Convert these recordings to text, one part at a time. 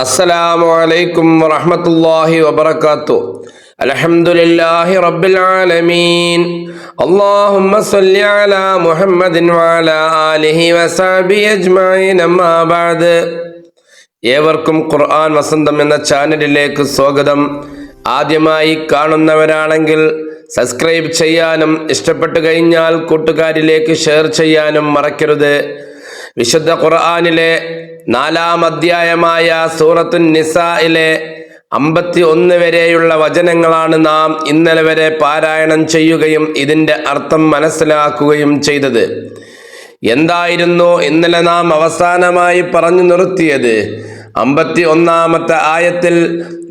السلام عليكم ورحمة الله وبركاته. الحمد لله رب العالمين. اللهم صل على محمد وعلى آله وصحبه أجمعين. أما بعد. ഏവർക്കും ഖുർആൻ വസന്തം എന്ന ചാനലിലേക്ക് സ്വാഗതം. ആദ്യമായി കാണുന്നവരാണെങ്കിൽ സബ്സ്ക്രൈബ് ചെയ്യാനും ഇഷ്ടപ്പെട്ടു കഴിഞ്ഞാൽ കൂട്ടുകാരിലേക്ക് ഷെയർ ചെയ്യാനും മറക്കരുത്. വിശുദ്ധ ഖുർആനിലെ 4-ാം അധ്യായമായ സൂറത്തുൻ നിസായിലെ 51 വരെയുള്ള വചനങ്ങളാണ് നാം ഇന്നലെ വരെ പാരായണം ചെയ്യുകയും ഇതിൻ്റെ അർത്ഥം മനസ്സിലാക്കുകയും ചെയ്തത്. എന്തായിരുന്നു ഇന്നലെ നാം അവസാനമായി പറഞ്ഞു നിർത്തിയത്? 51-ാമത്തെ ആയത്തിൽ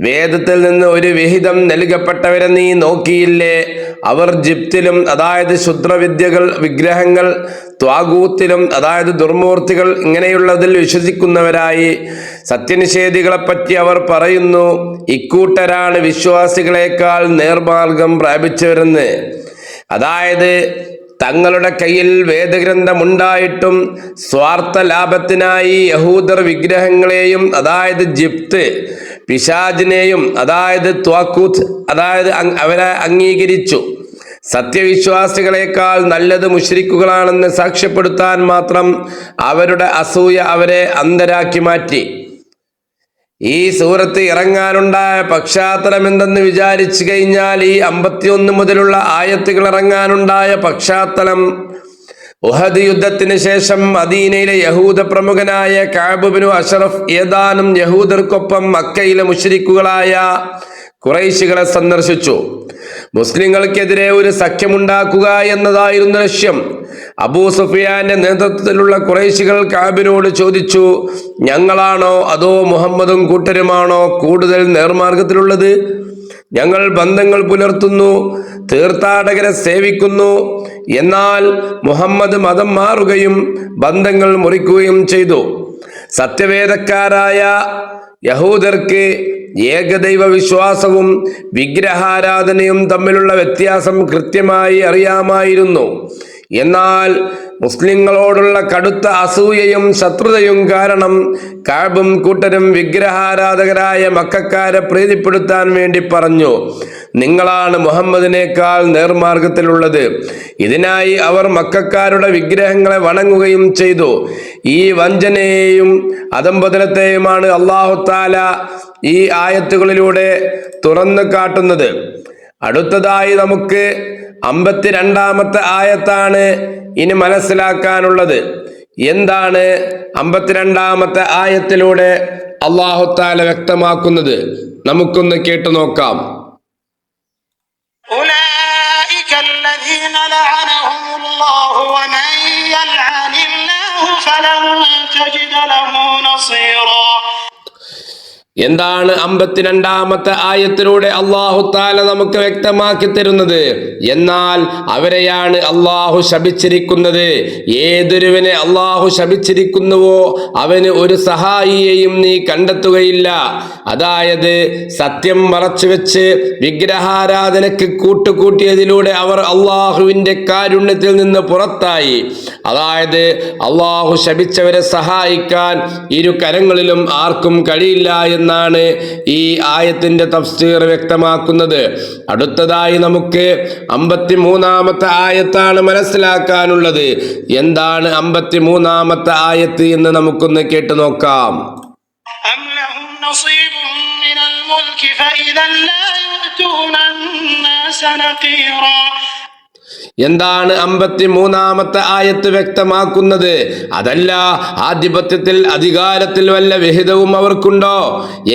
വേദത്തിൽ നിന്ന് ഒരു വിഹിതം നൽകപ്പെട്ടവരെ നീ നോക്കിയില്ലേ? അവർ ജിപ്തിലും, അതായത് ക്ഷുദ്രവിദ്യകൾ, വിഗ്രഹങ്ങൾ, ത്വാഗൂത്തിലും, അതായത് ദുർമൂർത്തികൾ, ഇങ്ങനെയുള്ളതിൽ വിശ്വസിക്കുന്നവരായി. സത്യനിഷേധികളെപ്പറ്റി അവർ പറയുന്നു, ഇക്കൂട്ടരാണ് വിശ്വാസികളെക്കാൾ നേർമാർഗം പ്രാപിച്ചവരെന്ന്. അതായത് തങ്ങളുടെ കയ്യിൽ വേദഗ്രന്ഥമുണ്ടായിട്ടും സ്വാർത്ഥ ലാഭത്തിനായി യഹൂദർ വിഗ്രഹങ്ങളെയും, അതായത് ജിപ്ത്, പിശാചിനെയും, അതായത് ത്വാഖൂത്ത്, അതായത് അവരെ അംഗീകരിച്ചു. സത്യവിശ്വാസികളെക്കാൾ നല്ലത് മുശ്രിക്കുകളാണെന്ന് സാക്ഷ്യപ്പെടുത്താൻ മാത്രം അവരുടെ അസൂയ അവരെ അന്ധരാക്കി മാറ്റി. ഈ സൂറത്ത് ഇറങ്ങാനുണ്ടായ പശ്ചാത്തലം എന്തെന്ന് വിചാരിച്ചു കഴിഞ്ഞാൽ, ഈ 51 മുതലുള്ള ആയത്തുകൾ ഇറങ്ങാനുണ്ടായ പശ്ചാത്തലം, ഉഹദ് യുദ്ധത്തിന് ശേഷം മദീനയിലെ യഹൂദ പ്രമുഖനായ കഅബ് ഇബ്നു അശ്റഫ് ഏതാനും യഹൂദർക്കൊപ്പം മക്കയിലെ മുശ്രിക്കുകളായ ഖുറൈശികളെ സന്ദർശിച്ചു. മുസ്ലിങ്ങൾക്കെതിരെ ഒരു സഖ്യമുണ്ടാക്കുക എന്നതായിരുന്നു ലക്ഷ്യം. അബൂ സുഫിയാന്റെ നേതൃത്വത്തിലുള്ള ഖുറൈശികൾ കഅബിനോട് ചോദിച്ചു, ഞങ്ങളാണോ അതോ മുഹമ്മദും കൂട്ടരുമാണോ കൂടുതൽ നേർമാർഗത്തിലുള്ളത്? ഞങ്ങൾ ബന്ധങ്ങൾ പുലർത്തുന്നു, തീർത്ഥാടകരെ സേവിക്കുന്നു. എന്നാൽ മുഹമ്മദ് മതം മാറുകയും ബന്ധങ്ങൾ മുറിക്കുകയും ചെയ്തു. സത്യവേദക്കാരായ യഹൂദർക്ക് ഏകദൈവ വിശ്വാസവും വിഗ്രഹാരാധനയും തമ്മിലുള്ള വ്യത്യാസം കൃത്യമായി അറിയാമായിരുന്നു. എന്നാൽ മുസ്ലിങ്ങളോടുള്ള കടുത്ത അസൂയയും ശത്രുതയും കാരണം കഅബും കൂട്ടരും വിഗ്രഹാരാധകരായ മക്കക്കാരെ പ്രീതിപ്പെടുത്താൻ വേണ്ടി പറഞ്ഞു, നിങ്ങളാണ് മുഹമ്മദിനേക്കാൾ നേർമാർഗത്തിലുള്ളത്. ഇതിനായി അവർ മക്കക്കാരുടെ വിഗ്രഹങ്ങളെ വണങ്ങുകയും ചെയ്തു. ഈ വഞ്ചനയെയും അധംപതനത്തെയുമാണ് അല്ലാഹു തആല ഈ ആയത്തുകളിലൂടെ തുറന്നു കാട്ടുന്നത്. അടുത്തതായി നമുക്ക് 52-ാമത്തെ ആയത്താണ് ഇനി മനസ്സിലാക്കാനുള്ളത്. എന്താണ് 52-ാമത്തെ ആയത്തിലൂടെ അല്ലാഹു തആല വ്യക്തമാക്കുന്നത്? നമുക്കൊന്ന് കേട്ടു നോക്കാം. أولئك الذين لعنهم الله ومن يلعن الله فلن تجد له نصيرا. എന്താണ് 52-ാമത്തെ ആയത്തിലൂടെ അല്ലാഹു തആല നമുക്ക് വ്യക്തമാക്കി തരുന്നത്? എന്നാൽ അവരെയാണ് അല്ലാഹു ശപിച്ചിരിക്കുന്നത്. ഏതൊരുവനെ അല്ലാഹു ശപിച്ചിരിക്കുന്നുവോ അവന് ഒരു സഹായിയെയും നീ കണ്ടെത്തുകയില്ല. അതായത് സത്യം മറച്ചുവെച്ച് വിഗ്രഹാരാധനയ്ക്ക് കൂട്ടുകൂട്ടിയതിലൂടെ അവർ അള്ളാഹുവിന്റെ കാരുണ്യത്തിൽ നിന്ന് പുറത്തായി. അതായത് അള്ളാഹു ശപിച്ചവരെ സഹായിക്കാൻ ഇരു കരങ്ങളിലും ആർക്കും കഴിയില്ല എന്നാണ് ഈ ആയത്തിന്റെ തഫ്സീർ വ്യക്തമാക്കുന്നത്. അടുത്തതായി നമുക്ക് 53-ാമത്തെ ആയത്താണ് മനസ്സിലാക്കാനുള്ളത്. എന്താണ് 53-ാമത്തെ ആയത്ത് എന്ന് നമുക്കൊന്ന് കേട്ടു നോക്കാം. أم لهم نصيب من الملك فإذا لا يؤتون الناس نقيرا. എന്താണ് 53-ാമത്തെ ആയത്ത് വ്യക്തമാക്കുന്നത്? അതല്ല, ആധിപത്യത്തിൽ, അധികാരത്തിൽ വല്ല വിഹിതവും അവർക്കുണ്ടോ?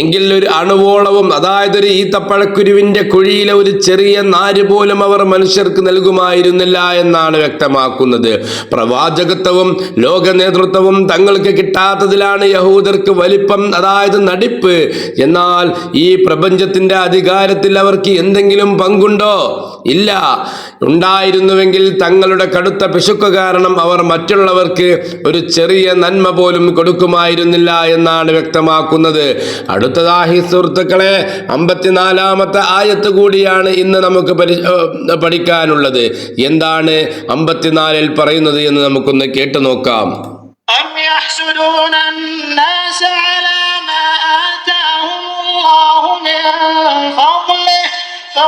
എങ്കിൽ ഒരു അണുവോളവും, അതായത് ഒരു ഈത്തപ്പഴക്കുരുവിന്റെ കുഴിയിലെ ഒരു ചെറിയ നാര് പോലും അവർ മനുഷ്യർക്ക് നൽകുമായിരുന്നില്ല എന്നാണ് വ്യക്തമാക്കുന്നത്. പ്രവാചകത്വവും ലോക നേതൃത്വവും തങ്ങൾക്ക് കിട്ടാത്തതിലാണ് യഹൂദർക്ക് വലിപ്പം, അതായത് നടിപ്പ്. എന്നാൽ ഈ പ്രപഞ്ചത്തിന്റെ അധികാരത്തിൽ അവർക്ക് എന്തെങ്കിലും പങ്കുണ്ടോ? ഇല്ല. ഉണ്ടായിരുന്നുവെങ്കിൽ തങ്ങളുടെ കടുത്ത പിശുക്ക് കാരണം അവർ മറ്റുള്ളവർക്ക് ഒരു ചെറിയ നന്മ പോലും കൊടുക്കുമായിരുന്നില്ല എന്നാണ് വ്യക്തമാക്കുന്നത്. അടുത്തതായി സുഹൃത്തുക്കളെ 54-ാമത്തെ ആയത്ത് കൂടിയാണ് ഇന്ന് നമുക്ക് പഠിക്കാനുള്ളത്. എന്താണ് 54-ൽ പറയുന്നത് എന്ന് നമുക്കൊന്ന് കേട്ടു നോക്കാം. أم يحسدون الناس على ما آتاهم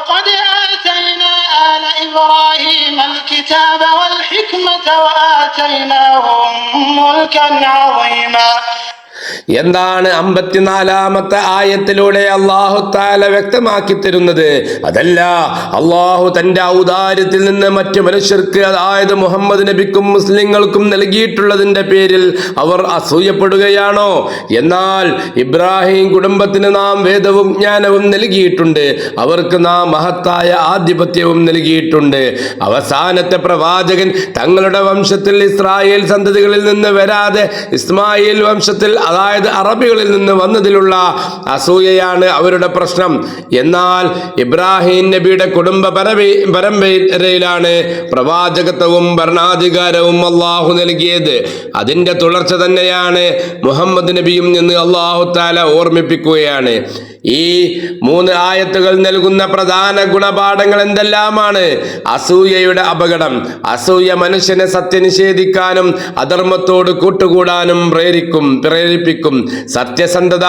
ولقد آتينا آل إبراهيم الكتاب والحكمة وآتيناهم ملكا عظيما. എന്താണ് 54-ാമത്തെ ആയത്തിലൂടെ അല്ലാഹു തആല വ്യക്തമാക്കി തരുന്നത്? അതല്ല, അല്ലാഹു തന്റെ ഔദാര്യത്തിൽ നിന്ന് മറ്റു മനുഷ്യർക്ക്, അതായത് മുഹമ്മദ് നബിക്കും മുസ്ലിങ്ങൾക്കും നൽകിയിട്ടുള്ളതിന്റെ പേരിൽ അവർ അസൂയപ്പെടുകയാണോ? എന്നാൽ ഇബ്രാഹിം കുടുംബത്തിന് നാം വേദവും ജ്ഞാനവും നൽകിയിട്ടുണ്ട്, അവർക്ക് നാം മഹത്തായ ആധിപത്യവും നൽകിയിട്ടുണ്ട്. അവസാനത്തെ പ്രവാചകൻ തങ്ങളുടെ വംശത്തിൽ ഇസ്രായേൽ സന്തതികളിൽ നിന്ന് വരാതെ ഇസ്മായിൽ വംശത്തിൽ, അതായത് അറബികളിൽ നിന്ന് വന്നതിലുള്ള അസൂയയാണ് അവരുടെ പ്രശ്നം. എന്നാൽ ഇബ്രാഹിം നബിയുടെ കുടുംബ പരമ്പരയിലാണ് പ്രവാചകത്വവും ഭരണാധികാരവും അള്ളാഹു നൽകിയത്. അതിന്റെ തുടർച്ച തന്നെയാണ് മുഹമ്മദ് നബിയും എന്ന് അള്ളാഹു തആല ഓർമ്മിപ്പിക്കുകയാണ്. ഈ 3 ആയത്തുകൾ നൽകുന്ന പ്രധാന ഗുണപാഠങ്ങൾ എന്തെല്ലാമാണ്? അസൂയയുടെ അപകടം. അസൂയ മനുഷ്യനെ സത്യനിഷേധിക്കാനും അധർമ്മത്തോട് കൂട്ടുകൂടാനും പ്രേരിപ്പിക്കും. സത്യസന്ധത.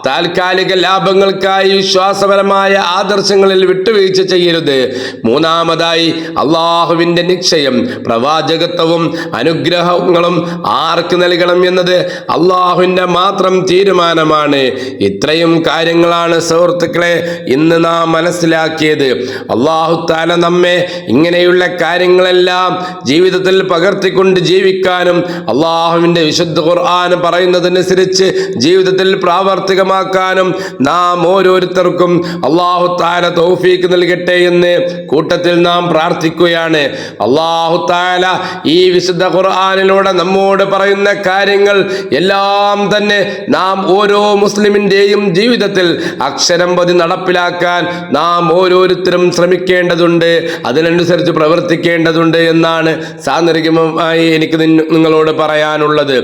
താൽക്കാലിക ലാഭങ്ങൾക്കായി വിശ്വാസപരമായ ആദർശങ്ങളിൽ വിട്ടുവീഴ്ച ചെയ്യരുത്. 3-ാമതായി അള്ളാഹുവിന്റെ നിശ്ചയം. പ്രവാചകത്വവും അനുഗ്രഹങ്ങളും ആർക്ക് നൽകണം എന്നത് അള്ളാഹുവിന്റെ മാത്രം തീരുമാനമാണ്. ഇത്രയും കാര്യങ്ങളാണ് സുഹൃത്തുക്കളെ ഇന്ന് നാം മനസ്സിലാക്കിയത്. അല്ലാഹു തആല നമ്മെ ഇങ്ങനെയുള്ള കാര്യങ്ങളെല്ലാം ജീവിതത്തിൽ പകർത്തിക്കൊണ്ട് ജീവിക്കാനും അള്ളാഹുവിന്റെ വിശുദ്ധ ഖുർആൻ പറയുന്നതനുസരിച്ച് ജീവിതത്തിൽ പ്രാവർത്തികമാക്കാനും നാം ഓരോരുത്തർക്കും അല്ലാഹു തആല തൗഫീഖ് നൽകട്ടെ എന്ന് കൂട്ടത്തിൽ നാം പ്രാർത്ഥിക്കുകയാണ്. അല്ലാഹു തആല ഈ വിശുദ്ധ ഖുർആനിലൂടെ നമ്മോട് പറയുന്ന കാര്യങ്ങൾ എല്ലാം തന്നെ നാം ഓരോ മുസ്ലിമിന്റെയും ജീവിതത്തിൽ അക്ഷരം പതി നടപ്പിലാക്കാൻ നാം ഓരോരുത്തരും ശ്രമിക്കേണ്ടതുണ്ട്, അതിനനുസരിച്ച് പ്രവർത്തിക്കേണ്ടതുണ്ട് എന്നാണ് സാന്ദർഭികമായി എനിക്ക് നിങ്ങളോട് പറയാനുള്ളത്.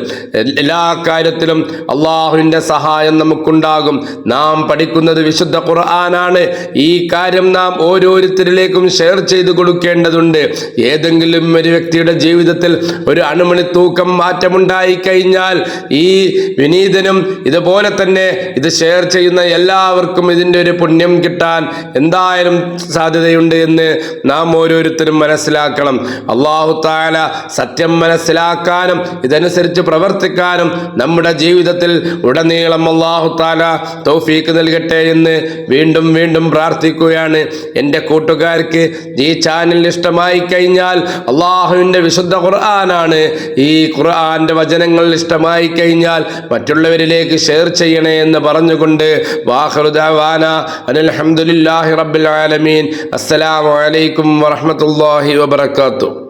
എല്ലാ കാര്യത്തിലും അള്ളാഹുവിന്റെ സഹായം നമുക്കുണ്ടാകും. നാം പഠിക്കുന്നത് വിശുദ്ധ ഖുർആനാണ്. ഈ കാര്യം നാം ഓരോരുത്തരിലേക്കും ഷെയർ ചെയ്തു കൊടുക്കേണ്ടതുണ്ട്. ഏതെങ്കിലും ഒരു വ്യക്തിയുടെ ജീവിതത്തിൽ ഒരു അണുമണി തൂക്കം മാറ്റമുണ്ടായി കഴിഞ്ഞാൽ ഈ വിനീതനും ഇതുപോലെ തന്നെ ഇത് ഷെയർ ചെയ്യുന്ന എല്ലാവർക്കും ഇതിൻ്റെ ഒരു പുണ്യം കിട്ടാൻ എന്തായാലും സാധ്യതയുണ്ട് എന്ന് നാം ഓരോരുത്തരും മനസ്സിലാക്കണം. അല്ലാഹു തആല സത്യം മനസ്സിലാക്കാനും ഇതനുസരിച്ച് പ്രവർത്തിക്കാനും നമ്മുടെ ജീവിതത്തിൽ ഉടനീളം അല്ലാഹു തആല തൗഫീഖ് നൽകട്ടെ എന്ന് വീണ്ടും വീണ്ടും പ്രാർത്ഥിക്കുകയാണ്. എൻ്റെ കൂട്ടുകാർക്ക് ഈ ചാനൽ ഇഷ്ടമായി കഴിഞ്ഞാൽ, അള്ളാഹുവിൻ്റെ വിശുദ്ധ ഖുർആനാണ്, ഈ ഖുർആന്റെ വചനങ്ങൾ ഇഷ്ടമായി കഴിഞ്ഞാൽ മറ്റുള്ളവരിലേക്ക് ഷെയർ ചെയ്യണേ എന്ന് പറഞ്ഞുകൊണ്ട് വാഖിറു ദഅവാനാ അനിൽ ഹംദുലില്ലാഹി റബ്ബിൽ ആലമീൻ. അസ്സലാമു അലൈക്കും വറഹ്മത്തുള്ളാഹി വബറകാതുഹു.